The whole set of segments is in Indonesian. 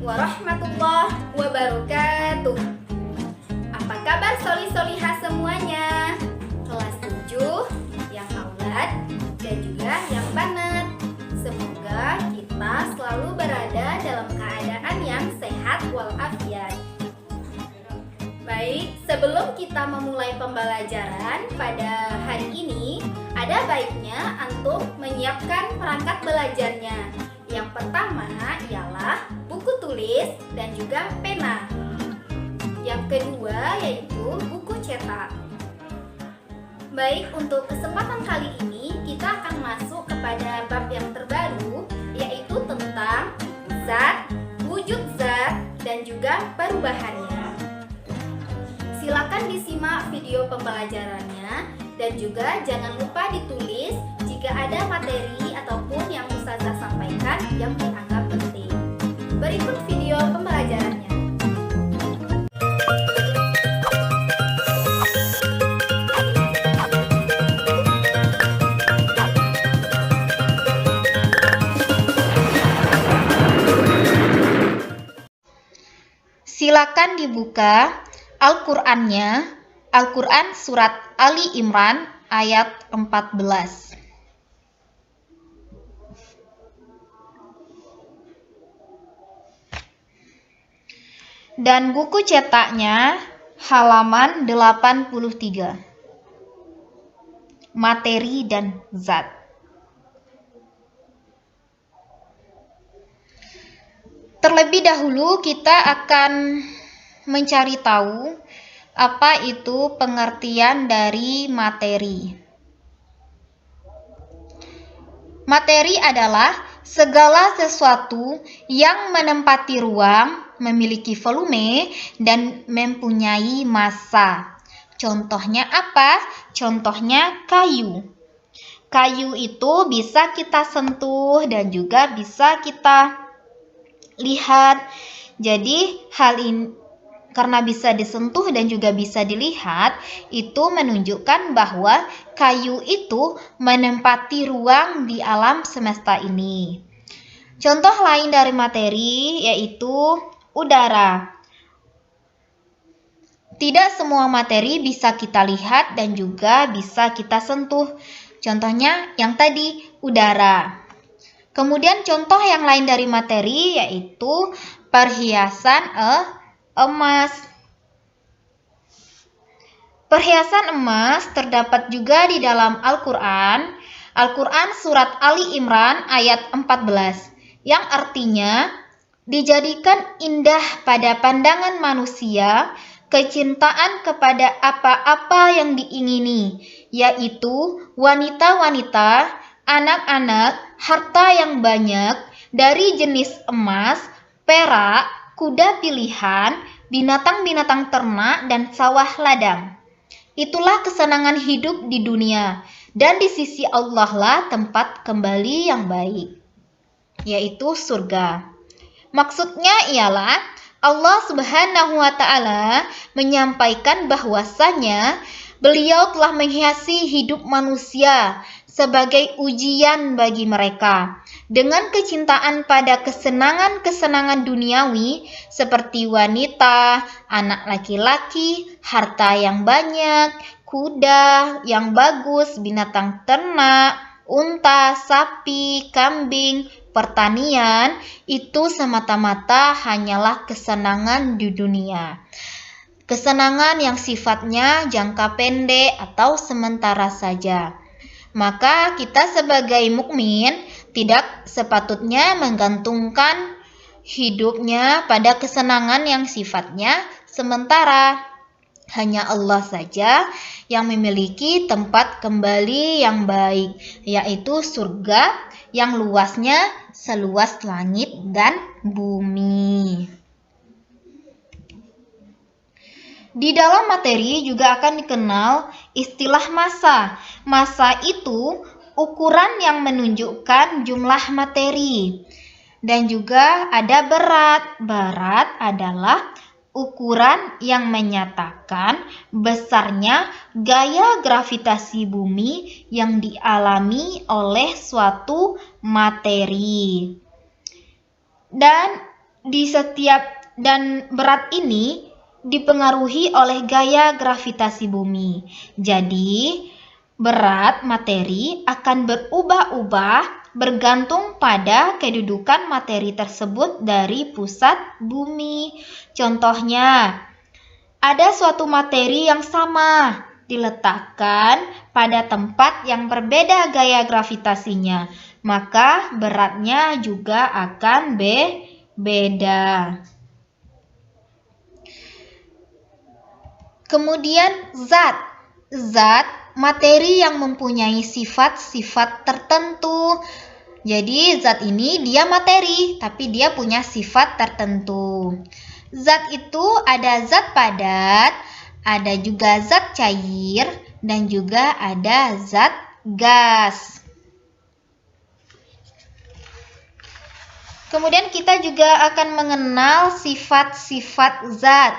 warahmatullahi wabarakatuh. Apa kabar soli-solihah semuanya? Kelas 7 yang aulad dan juga yang banat. Semoga kita selalu berada dalam keadaan yang sehat walafiat. Baik, sebelum kita memulai pembelajaran pada hari ini, ada baiknya antum menyiapkan perangkat belajarnya. Yang pertama ialah buku tulis dan juga pena. Yang kedua yaitu buku cetak. Baik, untuk kesempatan kali ini kita akan masuk kepada bab yang terbaru, yaitu tentang zat, wujud zat, dan juga perubahannya. Silakan disimak video pembelajarannya dan juga jangan lupa ditulis jika ada materi ataupun yang Ustazah sampaikan yang dianggap penting. Berikut video pembelajarannya. Silakan dibuka Al-Qur'annya, Al-Qur'an surat Ali Imran ayat 14. Dan buku cetaknya halaman 83. Materi dan zat. Terlebih dahulu kita akan mencari tahu apa itu pengertian dari materi. Materi adalah segala sesuatu yang menempati ruang, memiliki volume, dan mempunyai massa. Contohnya apa? Contohnya kayu. Kayu itu bisa kita sentuh dan juga bisa kita lihat. Jadi hal ini karena bisa disentuh dan juga bisa dilihat, itu menunjukkan bahwa kayu itu menempati ruang di alam semesta ini. Contoh lain dari materi yaitu udara. Tidak semua materi bisa kita lihat dan juga bisa kita sentuh. Contohnya yang tadi, udara. Kemudian contoh yang lain dari materi yaitu perhiasan emas. Perhiasan emas terdapat juga di dalam Al-Qur'an. Al-Qur'an surat Ali Imran ayat 14, yang artinya dijadikan indah pada pandangan manusia kecintaan kepada apa-apa yang diingini, yaitu wanita-wanita, anak-anak, harta yang banyak dari jenis emas, perak, kuda pilihan, binatang-binatang ternak, dan sawah ladang. Itulah kesenangan hidup di dunia, dan di sisi Allah lah tempat kembali yang baik, yaitu surga. Maksudnya ialah Allah Subhanahu wa Ta'ala menyampaikan bahwasanya Beliau telah menghiasi hidup manusia sebagai ujian bagi mereka dengan kecintaan pada kesenangan-kesenangan duniawi seperti wanita, anak laki-laki, harta yang banyak, kuda yang bagus, binatang ternak, unta, sapi, kambing, pertanian. Itu semata-mata hanyalah kesenangan di dunia. Kesenangan yang sifatnya jangka pendek atau sementara saja. Maka kita sebagai mukmin tidak sepatutnya menggantungkan hidupnya pada kesenangan yang sifatnya sementara. Hanya Allah saja yang memiliki tempat kembali yang baik, yaitu surga yang luasnya seluas langit dan bumi. Di dalam materi juga akan dikenal istilah massa. Massa itu ukuran yang menunjukkan jumlah materi. Dan juga ada berat. Berat adalah ukuran yang menyatakan besarnya gaya gravitasi bumi yang dialami oleh suatu materi. Dan di setiap dan berat ini dipengaruhi oleh gaya gravitasi bumi. Jadi, berat materi akan berubah-ubah bergantung pada kedudukan materi tersebut dari pusat bumi. Contohnya, ada suatu materi yang sama diletakkan pada tempat yang berbeda gaya gravitasinya, maka beratnya juga akan beda. Kemudian zat materi yang mempunyai sifat-sifat tertentu. Jadi zat ini dia materi, tapi dia punya sifat tertentu. Zat itu ada zat padat, ada juga zat cair, dan juga ada zat gas. Kemudian kita juga akan mengenal sifat-sifat zat.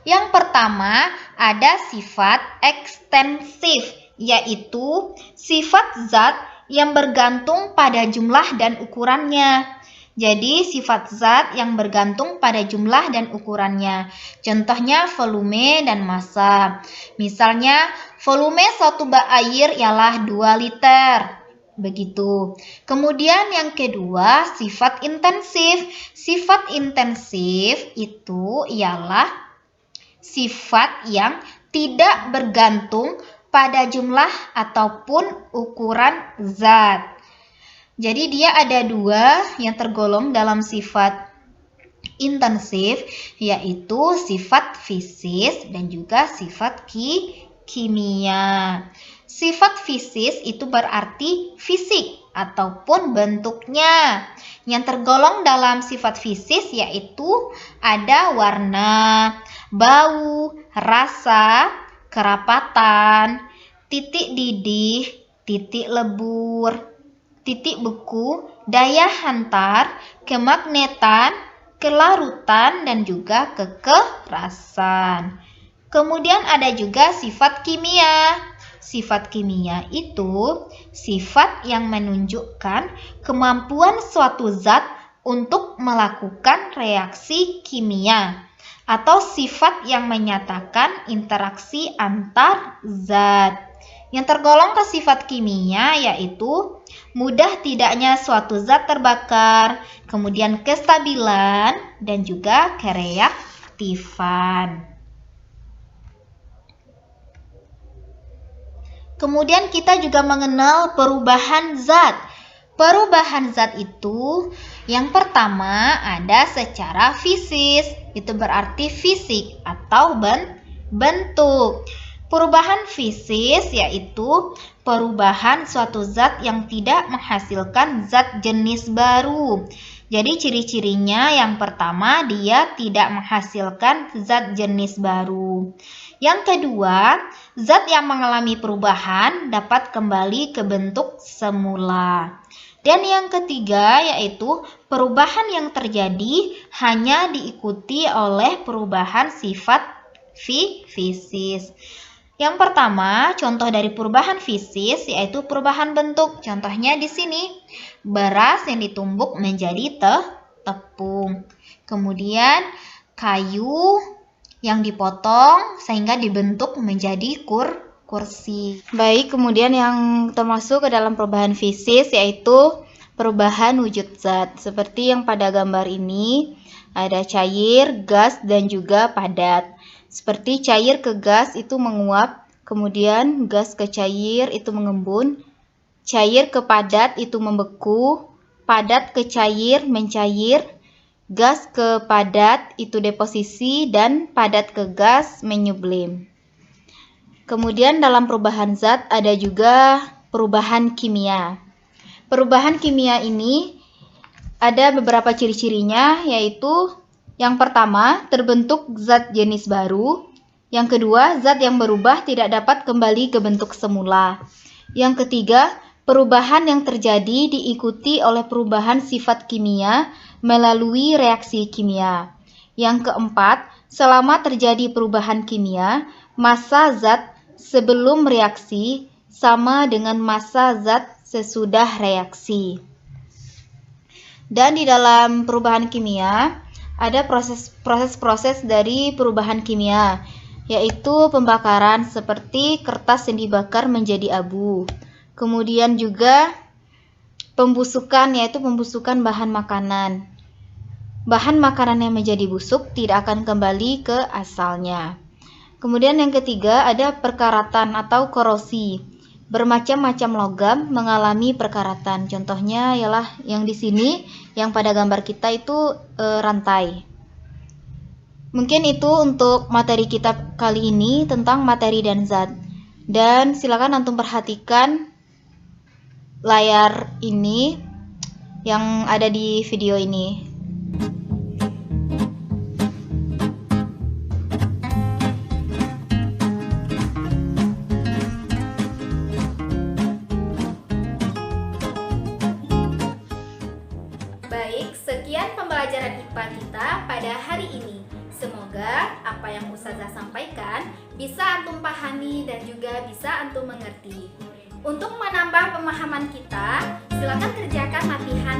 Yang pertama ada sifat ekstensif, yaitu sifat zat yang bergantung pada jumlah dan ukurannya. Jadi sifat zat yang bergantung pada jumlah dan ukurannya. Contohnya volume dan massa. Misalnya volume suatu bak air ialah 2 liter. Begitu. Kemudian yang kedua sifat intensif. Sifat intensif itu ialah sifat yang tidak bergantung pada jumlah ataupun ukuran zat. Jadi dia ada 2 yang tergolong dalam sifat intensif, yaitu sifat fisis dan juga sifat kimia. Sifat fisis itu berarti fisik ataupun bentuknya. Yang tergolong dalam sifat fisis yaitu ada warna, bau, rasa, kerapatan, titik didih, titik lebur, titik beku, daya hantar, kemagnetan, kelarutan, dan juga kekerasan. Kemudian ada juga sifat kimia. Sifat kimia itu sifat yang menunjukkan kemampuan suatu zat untuk melakukan reaksi kimia, atau sifat yang menyatakan interaksi antar zat. Yang tergolong ke sifat kimia yaitu mudah tidaknya suatu zat terbakar, kemudian kestabilan, dan juga kereaktifan. Kemudian kita juga mengenal perubahan zat. Perubahan zat itu yang pertama ada secara fisis, itu berarti fisik atau bentuk. Perubahan fisis yaitu perubahan suatu zat yang tidak menghasilkan zat jenis baru. Jadi ciri-cirinya yang pertama dia tidak menghasilkan zat jenis baru. Yang kedua, zat yang mengalami perubahan dapat kembali ke bentuk semula. Dan yang ketiga yaitu perubahan yang terjadi hanya diikuti oleh perubahan sifat fisis. Yang pertama, contoh dari perubahan fisis yaitu perubahan bentuk. Contohnya di sini, beras yang ditumbuk menjadi tepung. Kemudian kayu yang dipotong sehingga dibentuk menjadi kursi. Baik, kemudian yang termasuk ke dalam perubahan fisis yaitu perubahan wujud zat. Seperti yang pada gambar ini, ada cair, gas, dan juga padat. Seperti cair ke gas itu menguap, kemudian gas ke cair itu mengembun, cair ke padat itu membeku, padat ke cair mencair, gas ke padat itu deposisi, dan padat ke gas menyublim. Kemudian dalam perubahan zat ada juga perubahan kimia. Perubahan kimia ini ada beberapa ciri-cirinya, yaitu yang pertama, terbentuk zat jenis baru. Yang kedua, zat yang berubah tidak dapat kembali ke bentuk semula. Yang ketiga, perubahan yang terjadi diikuti oleh perubahan sifat kimia melalui reaksi kimia. Yang keempat, selama terjadi perubahan kimia, massa zat sebelum reaksi sama dengan massa zat sesudah reaksi. Dan di dalam perubahan kimia ada proses-proses dari perubahan kimia, yaitu pembakaran seperti kertas yang dibakar menjadi abu. Kemudian juga pembusukan, yaitu pembusukan bahan makanan. Bahan makanan yang menjadi busuk tidak akan kembali ke asalnya. Kemudian yang ketiga ada perkaratan atau korosi. Bermacam-macam logam mengalami perkaratan. Contohnya ialah yang di sini, yang pada gambar kita itu rantai. Mungkin itu untuk materi kita kali ini tentang materi dan zat. Dan silakan antum perhatikan layar ini yang ada di video ini. Baik, sekian pembelajaran IPA kita pada hari ini. Semoga apa yang Ustazah sampaikan bisa antum pahami dan juga bisa antum mengerti. Untuk menambah pemahaman kita, silakan kerjakan latihan